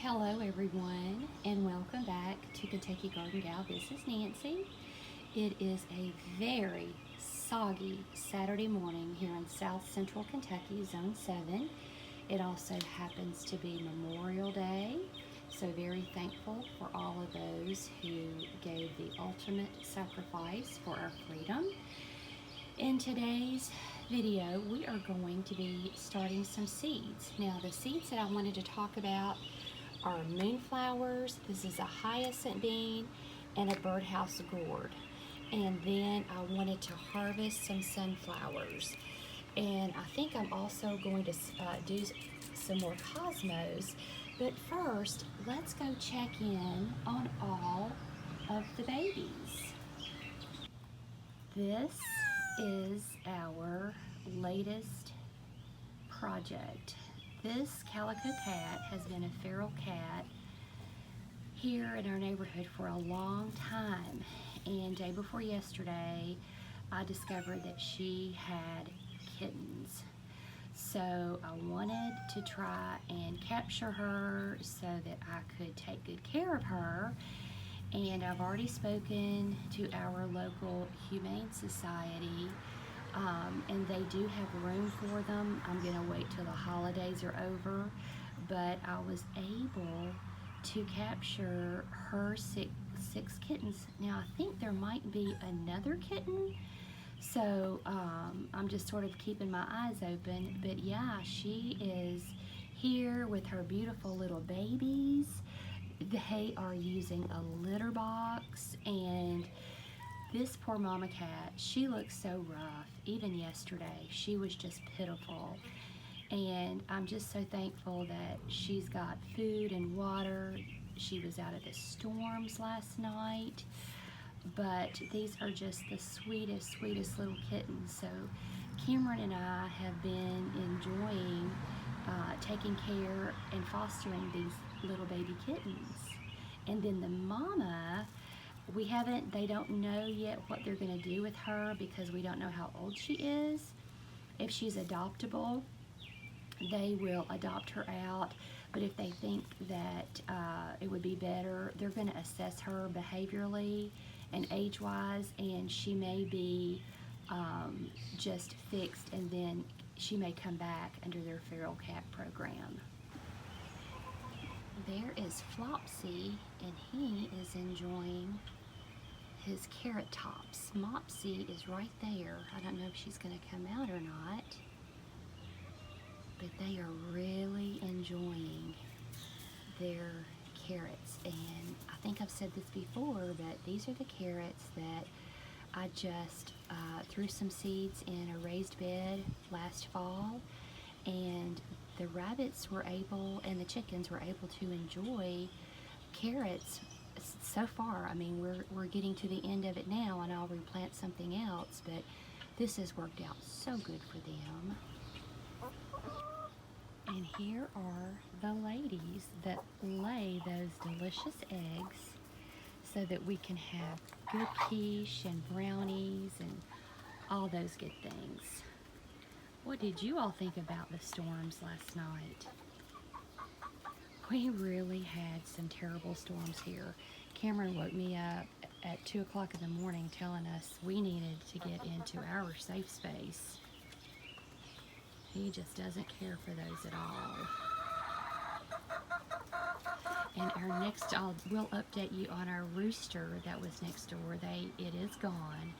Hello, everyone, and welcome back to Kentucky Garden Gal. This is Nancy. It is a very soggy Saturday morning here in South Central Kentucky, Zone 7. It also happens to be Memorial Day, so very thankful for all of those who gave the ultimate sacrifice for our freedom. In today's video, we are going to be starting some seeds. Now, the seeds that I wanted to talk about are moonflowers. This is a hyacinth bean and a birdhouse gourd. And then I wanted to harvest some sunflowers. And I think I'm also going to do some more cosmos. But first, let's go check in on all of the babies. This is our latest project. This calico cat has been a feral cat here in our neighborhood for a long time, and day before yesterday I discovered that she had kittens. So I wanted to try and capture her so that I could take good care of her, and I've already spoken to our local Humane Society. And they do have room for them. I'm going to wait till the holidays are over, but I was able to capture her six kittens. Now I think there might be another kitten, so I'm just sort of keeping my eyes open. But yeah, she is here with her beautiful little babies. They are using a litter box, and this poor mama cat, she looks so rough. Even yesterday, she was just pitiful. And I'm just so thankful that she's got food and water. She was out of the storms last night. But these are just the sweetest, sweetest little kittens. So Cameron and I have been enjoying taking care and fostering these little baby kittens. And then the mama, they don't know yet what they're going to do with her because we don't know how old she is. If she's adoptable, they will adopt her out, but if they think that it would be better, they're going to assess her behaviorally and age-wise, and she may be just fixed, and then she may come back under their feral cat program. There is Flopsy, and he is enjoying his carrot tops. Mopsy is right there. I don't know if she's going to come out or not, but they are really enjoying their carrots. And I think I've said this before, but these are the carrots that I just threw some seeds in a raised bed last fall, and the rabbits were able, and the chickens were able to enjoy carrots so far. I mean, we're getting to the end of it now, and I'll replant something else, but this has worked out so good for them. And here are the ladies that lay those delicious eggs so that we can have good quiche and brownies and all those good things. What did you all think about the storms last night? We really had some terrible storms here. Cameron woke me up at 2 o'clock in the morning telling us we needed to get into our safe space. He just doesn't care for those at all. And we'll update you on our rooster that was next door. It is gone.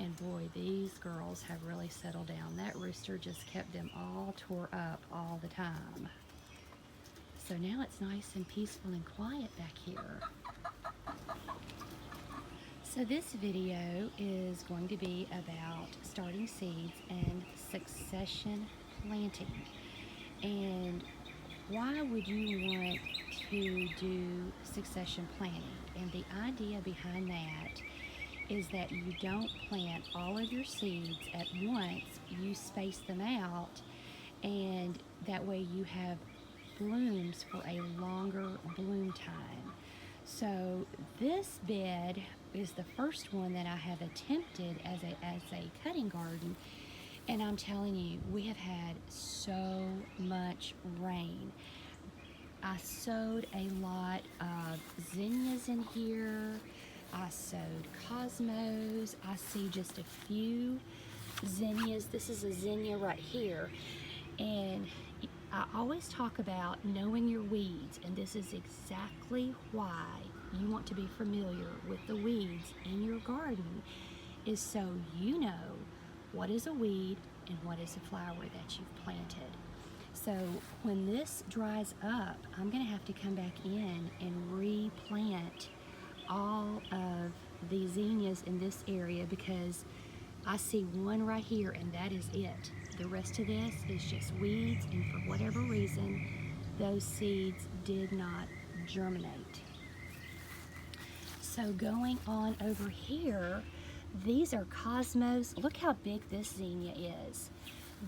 And boy, these girls have really settled down. That rooster just kept them all tore up all the time. So now it's nice and peaceful and quiet back here. So this video is going to be about starting seeds and succession planting. And why would you want to do succession planting? And the idea behind that is that you don't plant all of your seeds at once. You space them out, and that way you have blooms for a longer bloom time. So this bed is the first one that I have attempted as a cutting garden, and I'm telling you, we have had so much rain. I sowed a lot of zinnias in here. I sowed cosmos. I see just a few zinnias. This is a zinnia right here. And I always talk about knowing your weeds, and this is exactly why you want to be familiar with the weeds in your garden, is so you know what is a weed and what is a flower that you've planted. So when this dries up, I'm going to have to come back in and replant all of the zinnias in this area, because I see one right here and that is it. The rest of this is just weeds, and for whatever reason, those seeds did not germinate. So going on over here, these are cosmos. Look how big this zinnia is.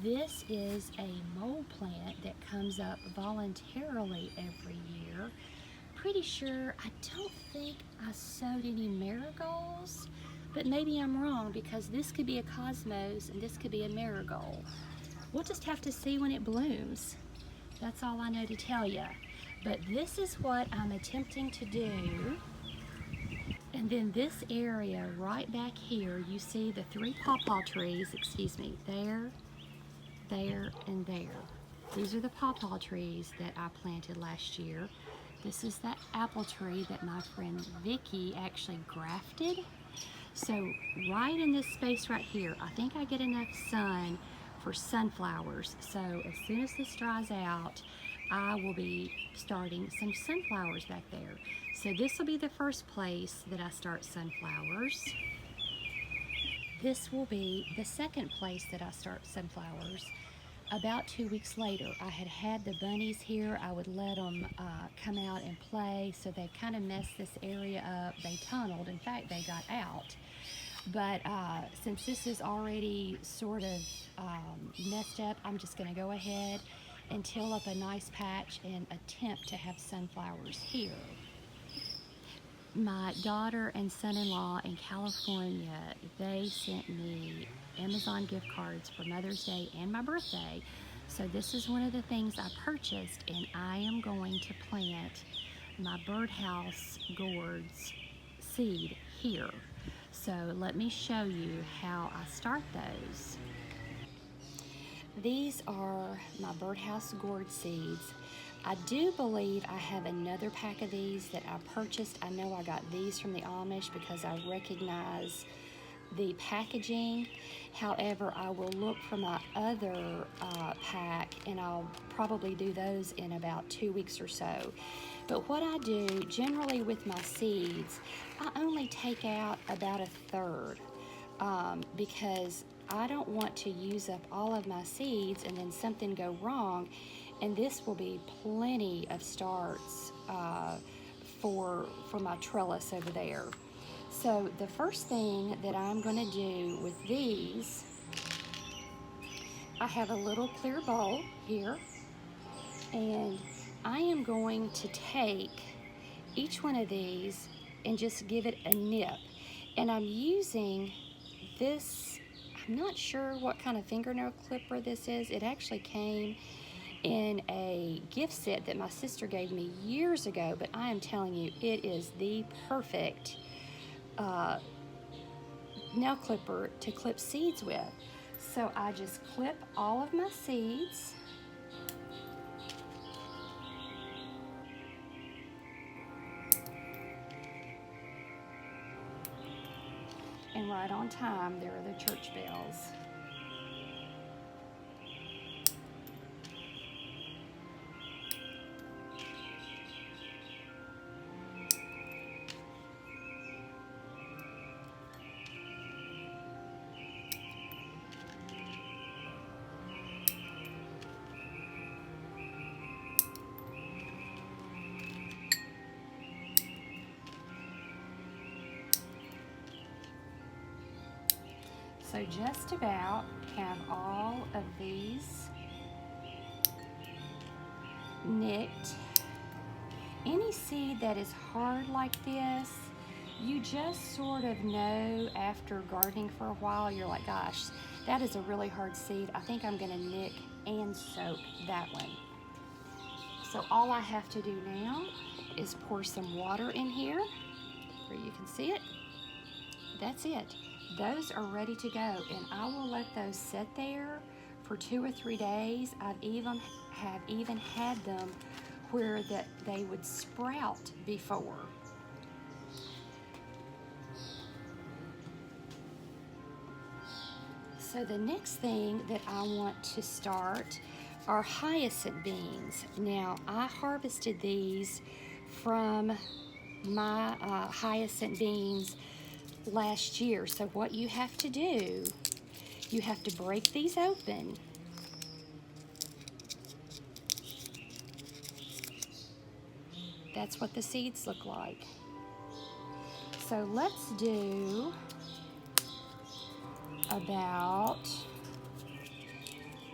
This is a mole plant that comes up voluntarily every year. Pretty sure, I don't think I sowed any marigolds, but maybe I'm wrong, because this could be a cosmos and this could be a marigold. We'll just have to see when it blooms. That's all I know to tell you. But this is what I'm attempting to do. And then this area right back here, you see the 3 pawpaw trees, there, there, and there. These are the pawpaw trees that I planted last year. This is that apple tree that my friend Vicky actually grafted. So right in this space right here, I think I get enough sun for sunflowers. So as soon as this dries out, I will be starting some sunflowers back there. So this will be the first place that I start sunflowers. This will be the second place that I start sunflowers. About 2 weeks later, I had the bunnies here. I would let them come out and play, so they kind of messed this area up. They tunneled. In fact, they got out. But since this is already sort of messed up, I'm just going to go ahead and till up a nice patch and attempt to have sunflowers here. My daughter and son-in-law in California, they sent me Amazon gift cards for Mother's Day and my birthday. So this is one of the things I purchased, and I am going to plant my birdhouse gourds seed here. So let me show you how I start those. These are my birdhouse gourd seeds. I do believe I have another pack of these that I purchased. I know I got these from the Amish because I recognize the packaging. However, I will look for my other pack, and I'll probably do those in about 2 weeks or so. But what I do generally with my seeds, I only take out about a third because I don't want to use up all of my seeds and then something go wrong. And this will be plenty of starts for my trellis over there. So the first thing that I'm going to do with these, I have a little clear bowl here, and I am going to take each one of these and just give it a nip. And I'm using this, I'm not sure what kind of fingernail clipper this is. It actually came in a gift set that my sister gave me years ago, but I am telling you, it is the perfect nail clipper to clip seeds with. So I just clip all of my seeds. And right on time, there are the church bells. So just about have all of these nicked. Any seed that is hard like this, you just sort of know after gardening for a while, you're like, gosh, that is a really hard seed. I think I'm gonna nick and soak that one. So all I have to do now is pour some water in here where you can see it. That's it. Those are ready to go, and I will let those sit there for 2 or 3 days. I've even had them where they would sprout before. So the next thing that I want to start are hyacinth beans. Now, I harvested these from my hyacinth beans last year. So what you have to do, you have to break these open. That's what the seeds look like. So let's do about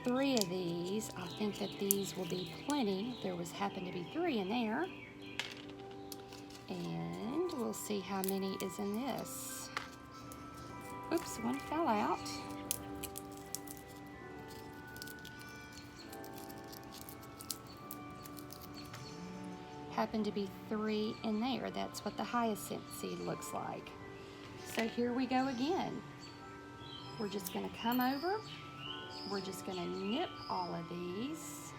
3 of these. I think that these will be plenty. There happened to be 3 in there. And we'll see how many is in this. Oops, one fell out. Happened to be 3 in there. That's what the hyacinth seed looks like. So here we go again. We're just going to come over. We're just going to nip all of these.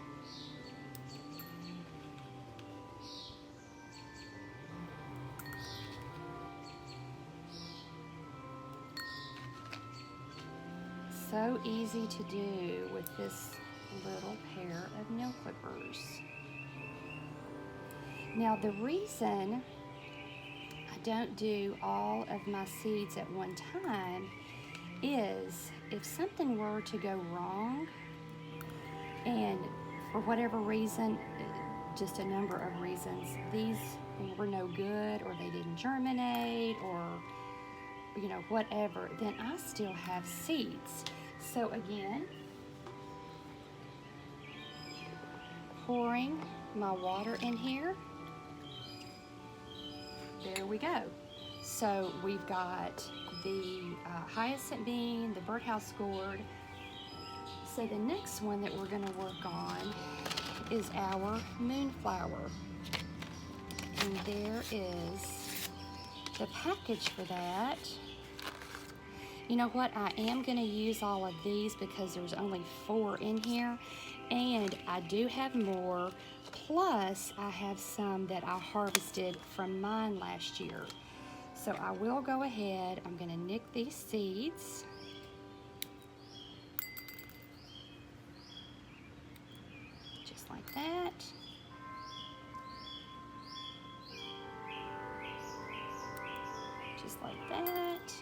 So easy to do with this little pair of nail clippers. Now the reason I don't do all of my seeds at one time is if something were to go wrong, and for whatever reason, just a number of reasons, these were no good, or they didn't germinate, or whatever, then I still have seeds. So again, pouring my water in here. There we go. So we've got the hyacinth bean, the birdhouse gourd. So the next one that we're going to work on is our moonflower. And there is the package for that. You know what? I am going to use all of these because there's only 4 in here. And I do have more. Plus, I have some that I harvested from mine last year. So I will go ahead. I'm going to nick these seeds. Just like that. Just like that.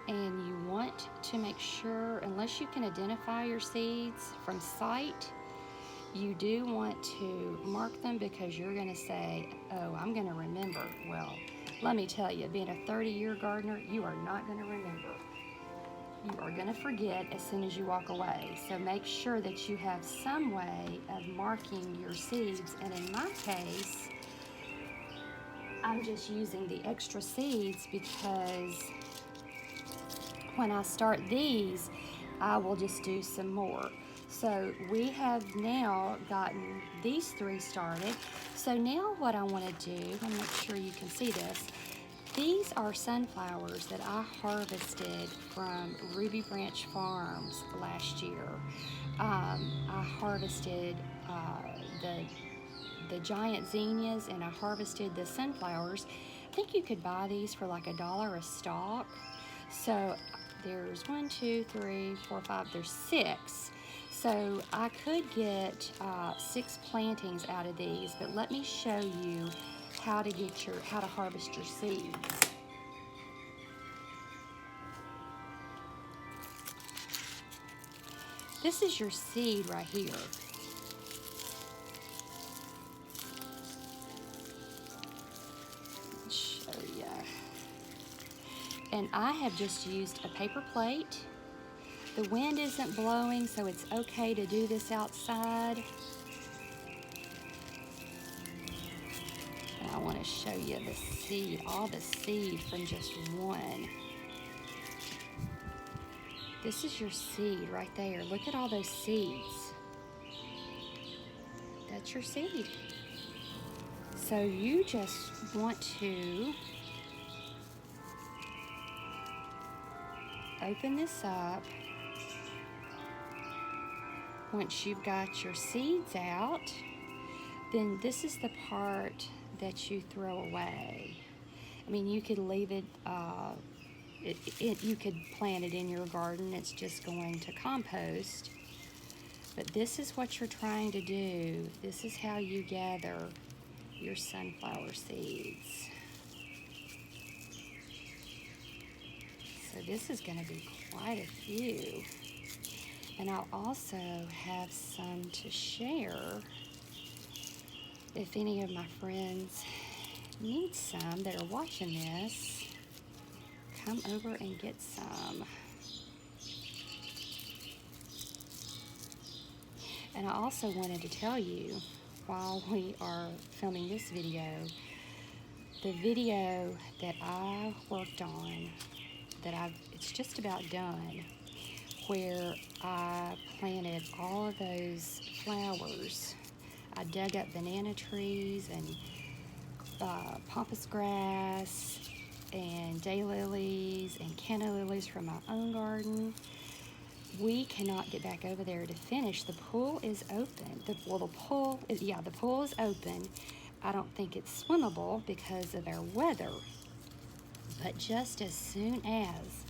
And you want to make sure, unless you can identify your seeds from sight, you do want to mark them because you're going to say, oh, I'm going to remember. Well, let me tell you, being a 30-year gardener, you are not going to remember. You are going to forget as soon as you walk away. So make sure that you have some way of marking your seeds. And in my case, I'm just using the extra seeds because when I start these, I will just do some more. So we have now gotten these 3 started. So now what I want to do, let me make sure you can see this. These are sunflowers that I harvested from Ruby Branch Farms last year. I harvested the giant zinnias, and I harvested the sunflowers. I think you could buy these for like $1 a stalk. So there's 1, 2, 3, 4, 5, there's 6. So I could get 6 plantings out of these, but let me show you how to harvest your seeds. This is your seed right here. Let's show you. And I have just used a paper plate. The wind isn't blowing, so it's okay to do this outside. And I want to show you the seed, all the seed from just one. This is your seed right there. Look at all those seeds. That's your seed. So you just want to open this up. Once you've got your seeds out, then this is the part that you throw away. I mean, you could leave it, you could plant it in your garden. It's just going to compost. But this is what you're trying to do. This is how you gather your sunflower seeds. So this is going to be quite a few. And I'll also have some to share if any of my friends need some that are watching this. Come over and get some. And I also wanted to tell you, while we are filming this video, the video that I worked on, it's just about done, where I planted all of those flowers. I dug up banana trees and pampas grass and daylilies and canna lilies from my own garden. We cannot get back over there to finish. The pool is open. The pool is open. I don't think it's swimmable because of our weather. But just as soon as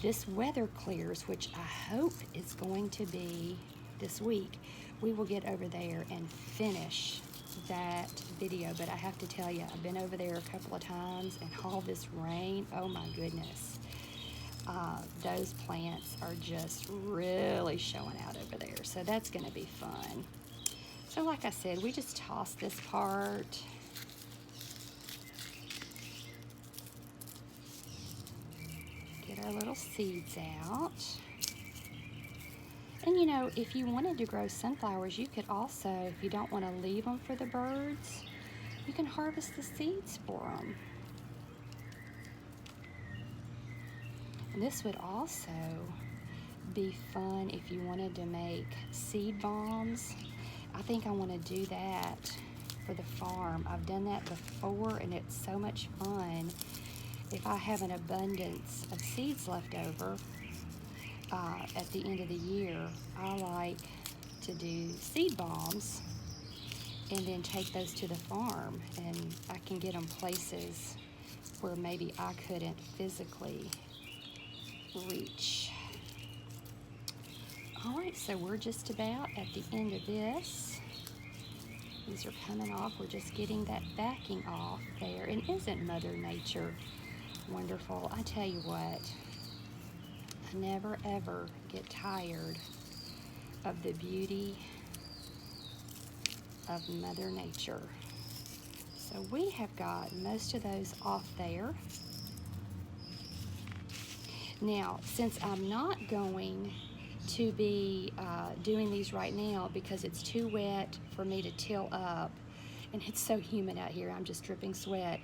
this weather clears, which I hope is going to be this week, we will get over there and finish that video. But I have to tell you, I've been over there a couple of times, and all this rain, oh my goodness. Those plants are just really showing out over there. So that's going to be fun. So like I said, we just toss this part. Get our little seeds out. And you know, if you wanted to grow sunflowers, you could also, if you don't want to leave them for the birds, you can harvest the seeds for them. And this would also be fun if you wanted to make seed bombs. I think I want to do that for the farm. I've done that before, and it's so much fun. If I have an abundance of seeds left over at the end of the year, I like to do seed bombs and then take those to the farm, and I can get them places where maybe I couldn't physically reach. All right, so we're just about at the end of this. These are coming off. We're just getting that backing off there. And isn't Mother Nature wonderful? I tell you what, I never ever get tired of the beauty of Mother Nature. So we have got most of those off there. Now, since I'm not going to be doing these right now because it's too wet for me to till up, and it's so humid out here, I'm just dripping sweat,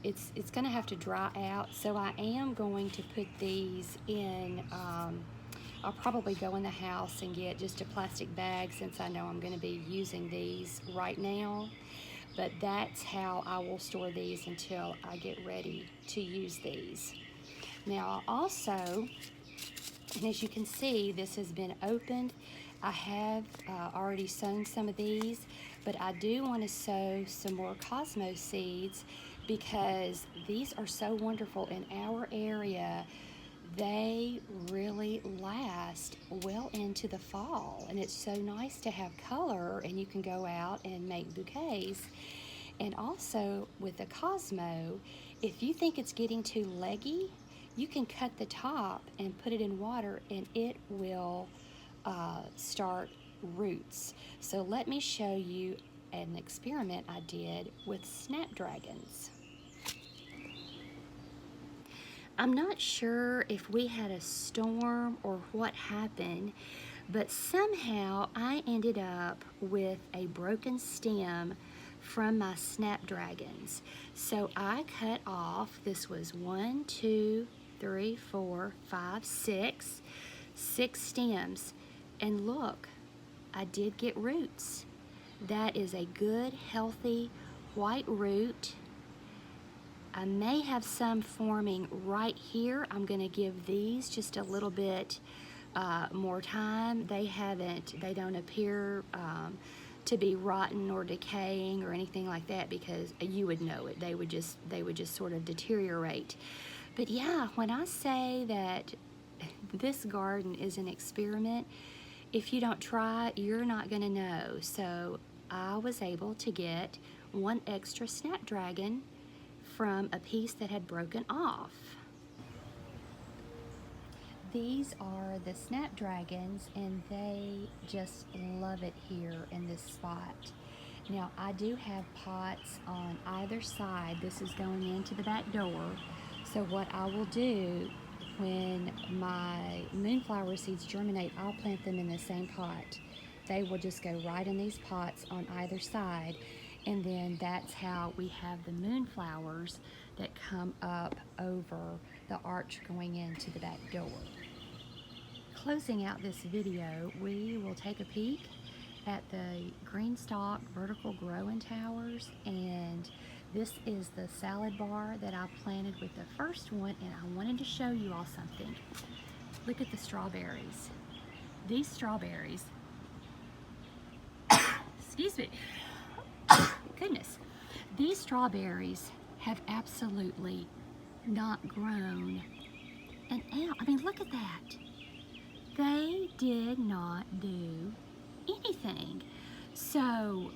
it's going to have to dry out. So I am going to put these in, I'll probably go in the house and get just a plastic bag, since I know I'm going to be using these right now. But that's how I will store these until I get ready to use these. Now also, and as you can see, this has been opened. I have already sown some of these, but I do want to sow some more Cosmos seeds because these are so wonderful in our area. They really last well into the fall, and it's so nice to have color, and you can go out and make bouquets. And also with the Cosmo, if you think it's getting too leggy, you can cut the top and put it in water, and it will start roots. So let me show you an experiment I did with snapdragons. I'm not sure if we had a storm or what happened, but somehow I ended up with a broken stem from my snapdragons. So I cut off, this was 1, 2, 3, 4, 5, 6 stems, and look, I did get roots. That is a good, healthy white root. I may have some forming right here. I'm going to give these just a little bit more time. They don't appear to be rotten or decaying or anything like that, because you would know it. They would just sort of deteriorate. But yeah, when I say that this garden is an experiment, if you don't try, you're not going to know. So I was able to get one extra snapdragon from a piece that had broken off. These are the snapdragons, and they just love it here in this spot. Now, I do have pots on either side. This is going into the back door. So what I will do, when my moonflower seeds germinate, I'll plant them in the same pot. They will just go right in these pots on either side, and then that's how we have the moonflowers that come up over the arch going into the back door. Closing out this video, we will take a peek at the Greenstock vertical growing towers, and this is the salad bar that I planted with the first one, and I wanted to show you all something. Look at the strawberries. These strawberries, excuse me, goodness, these strawberries have absolutely not grown an ounce. I mean, look at that. They did not do anything. So,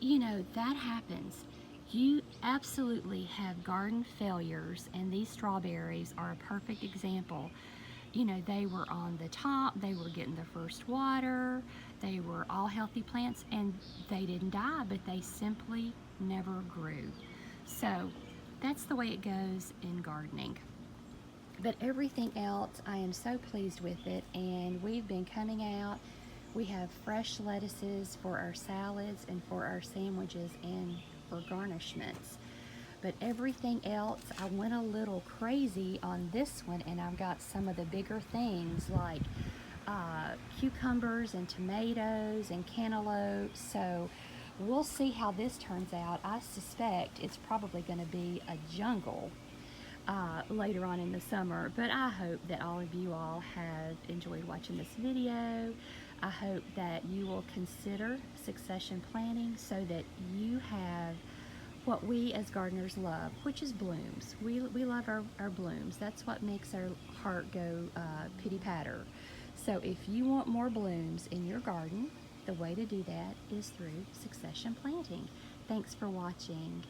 you know, that happens. You absolutely have garden failures, and these strawberries are a perfect example. You know, they were on the top, they were getting the first water, they were all healthy plants, and they didn't die, but they simply never grew. So that's the way it goes in gardening. But everything else, I am so pleased with it, and we've been coming out. We have fresh lettuces for our salads and for our sandwiches and for garnishments. But everything else, I went a little crazy on this one, and I've got some of the bigger things like cucumbers and tomatoes and cantaloupe. So we'll see how this turns out. I suspect it's probably going to be a jungle later on in the summer, but I hope that all of you all have enjoyed watching this video. I hope that you will consider succession planting so that you have what we as gardeners love, which is blooms. We love our blooms. That's what makes our heart go pitty-patter. So if you want more blooms in your garden, the way to do that is through succession planting. Thanks for watching.